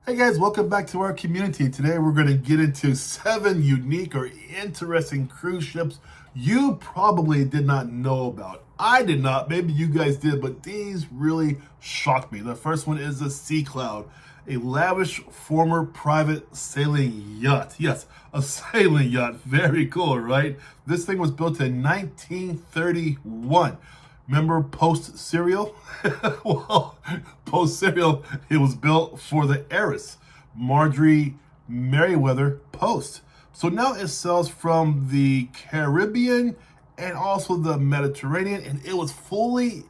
Hey guys, welcome back to our community. Today we're going to get into 7 unique or interesting cruise ships you probably did not know about. I did not, maybe you guys did, but these really shocked me. The first one is the Sea Cloud, a lavish former private sailing yacht. Yes, a sailing yacht. Very cool, right? This thing was built in 1931. Remember Post Serial? Well, Post Serial, it was built for the heiress, Marjorie Merriweather Post. So now it sails from the Caribbean and also the Mediterranean, and it was fully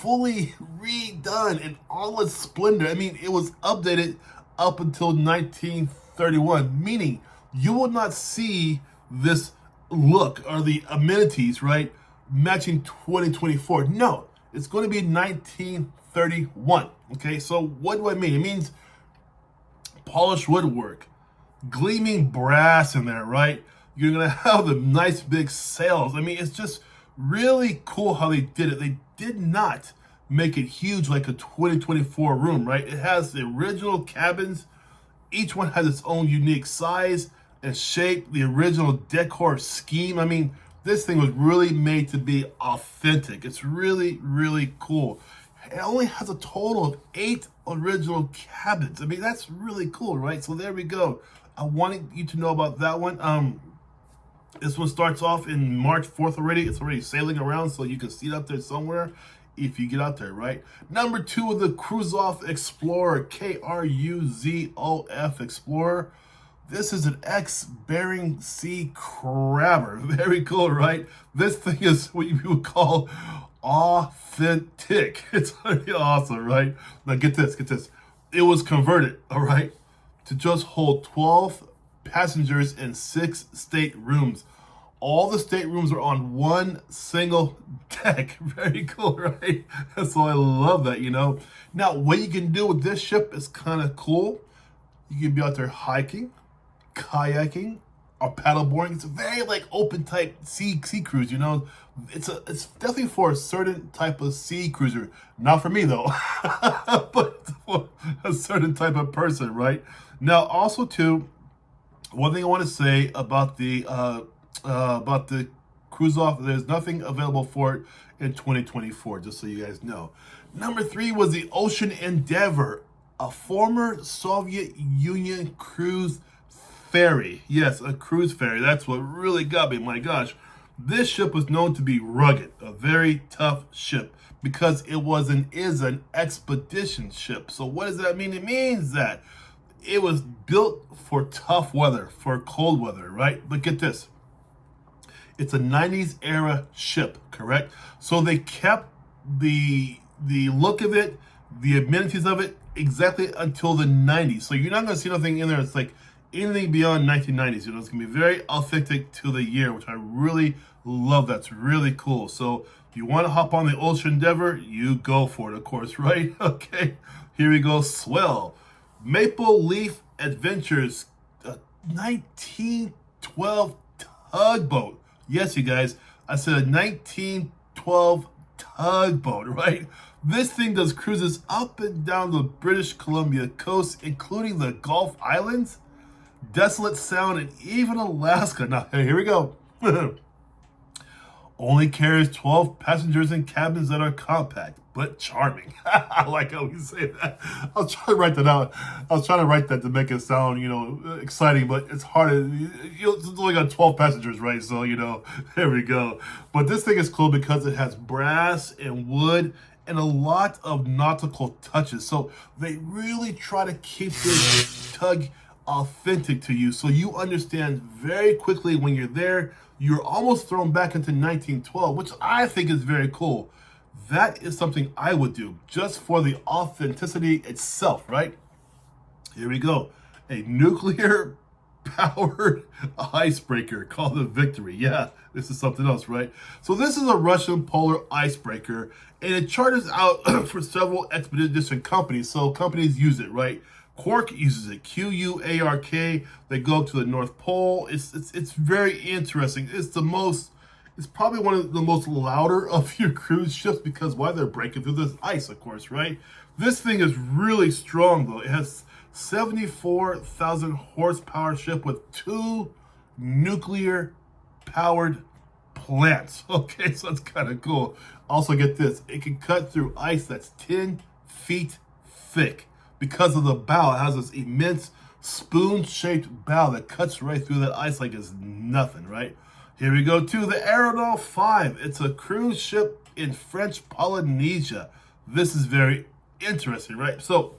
redone in all its splendor. I mean, it was updated up until 1931, meaning you will not see this look or the amenities, right, matching 2024. No, it's going to be 1931. Okay, so what do I mean? It means polished woodwork, gleaming brass in there, right? You're going to have the nice big sails. I mean, it's just really cool how they did it. They did not make it huge like a 2024 room, right? It has the original cabins. Each one has its own unique size and shape, the original decor scheme. I mean, this thing was really made to be authentic. It's really cool. It only has a total of 8 original cabins. I mean, that's really cool, right? So there we go. I wanted you to know about that one. This one starts off in March 4th already. It's already sailing around, so you can see it up there somewhere if you get out there, right? Number 2 of the Cruoff Explorer, K-R-U-Z-O-F Explorer. This is an ex-Bering Sea crabber. Very cool, right? This thing is what you would call authentic. It's really awesome, right? Now get this. It was converted, all right, to just hold 12 passengers in 6 staterooms. All the staterooms are on one single deck. Very cool, right? So I love that, you know. Now, what you can do with this ship is kind of cool. You can be out there hiking, kayaking, or paddleboarding. It's a very like open type sea cruise, you know. It's definitely for a certain type of sea cruiser. Not for me though, but for a certain type of person, right? Now, also too, one thing I want to say about the Cruoff, there's nothing available for it in 2024, just so you guys know. Number 3 was the Ocean Endeavor, a former Soviet Union cruise ferry. Yes, a cruise ferry. That's what really got me. My gosh. This ship was known to be rugged, a very tough ship, because it is an expedition ship. So what does that mean? It means that it was built for tough weather, for cold weather, right? But get this. It's a 90s era ship, correct? So they kept the look of it, the amenities of it, exactly until the 90s. So you're not going to see nothing in there. It's like anything beyond 1990s. You know, it's going to be very authentic to the year, which I really love. That's really cool. So if you want to hop on the Ocean Endeavor, you go for it, of course, right? Okay, here we go. Swell. Maple Leaf Adventures, a 1912 tugboat. Yes, you guys, I said a 1912 tugboat, right? This thing does cruises up and down the British Columbia coast, including the Gulf Islands, Desolate Sound, and even Alaska. Now, here we go. Only carries 12 passengers in cabins that are compact, but charming. I like how we say that. I was trying to write that out. I was trying to write that to make it sound, you know, exciting, but it's hard. It's only got 12 passengers, right? So, you know, there we go. But this thing is cool because it has brass and wood and a lot of nautical touches. So they really try to keep this tug authentic to you, so you understand very quickly when you're there. You're almost thrown back into 1912, which I think is very cool. That is something I would do just for the authenticity itself, right? Here we go. A nuclear powered icebreaker called the Victory. Yeah, this is something else, right? So this is a Russian polar icebreaker, and it charters out for several expedition companies. So companies use it, right? Quark uses it, Q-U-A-R-K. They go to the North Pole. It's very interesting. It's probably one of the most louder of your cruise ships because why they're breaking through this ice, of course, right? This thing is really strong though. It has 74,000 horsepower ship with 2 nuclear powered plants. Okay, so that's kind of cool. Also, get this, it can cut through ice that's 10 feet thick. Because of the bow, it has this immense spoon-shaped bow that cuts right through that ice like it's nothing, right? Here we go to the Aerol 5. It's a cruise ship in French Polynesia. This is very interesting, right? So,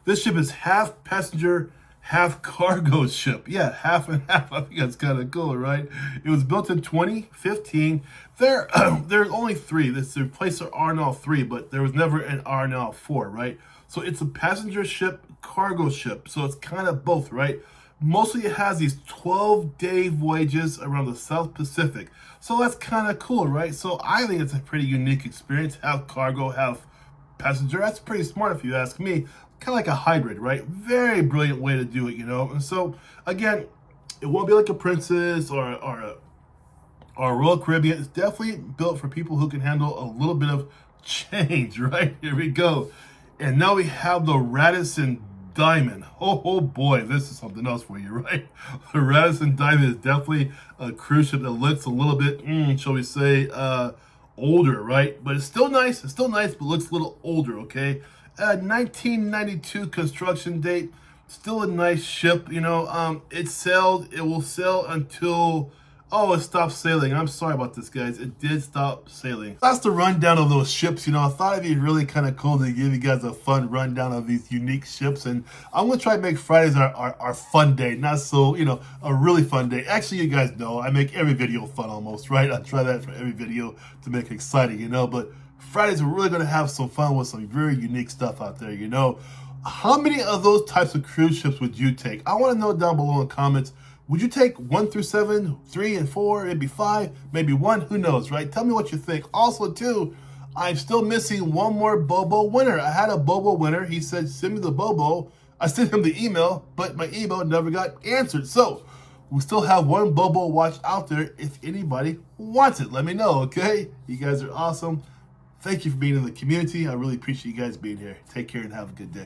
this ship is half passenger, half cargo ship. Yeah, half and half. I think that's kind of cool, right? It was built in 2015. There's only 3. This replaced the Aerol 3, but there was never an Aerol 4, right? So it's a passenger ship, cargo ship. So it's kind of both, right? Mostly it has these 12-day voyages around the South Pacific. So that's kind of cool, right? So I think it's a pretty unique experience. Half cargo, half passenger. That's pretty smart if you ask me. Kind of like a hybrid, right? Very brilliant way to do it, you know? And so, again, it won't be like a Princess or a Royal Caribbean. It's definitely built for people who can handle a little bit of change, right? Here we go. And now we have the Radisson Diamond. Oh boy, this is something else for you, right? The Radisson Diamond is definitely a cruise ship that looks a little bit, shall we say, older, right? But it's still nice. It's still nice, but looks a little older, okay? 1992 construction date. Still a nice ship, you know. It sailed. It will sail until... Oh, it stopped sailing. I'm sorry about this, guys. It did stop sailing. That's the rundown of those ships. You know, I thought it'd be really kind of cool to give you guys a fun rundown of these unique ships. And I'm going to try to make Fridays our fun day. Not so, you know, a really fun day. Actually, you guys know I make every video fun almost, right? I try that for every video to make it exciting, you know. But Fridays, we're really going to have some fun with some very unique stuff out there, you know. How many of those types of cruise ships would you take? I want to know down below in the comments. Would you take 1 through 7, 3 and 4, maybe 5, maybe 1? Who knows, right? Tell me what you think. Also, too, I'm still missing one more Bobo winner. I had a Bobo winner. He said, send me the Bobo. I sent him the email, but my email never got answered. So, we still have one Bobo watch out there. If anybody wants it, let me know, okay? You guys are awesome. Thank you for being in the community. I really appreciate you guys being here. Take care and have a good day.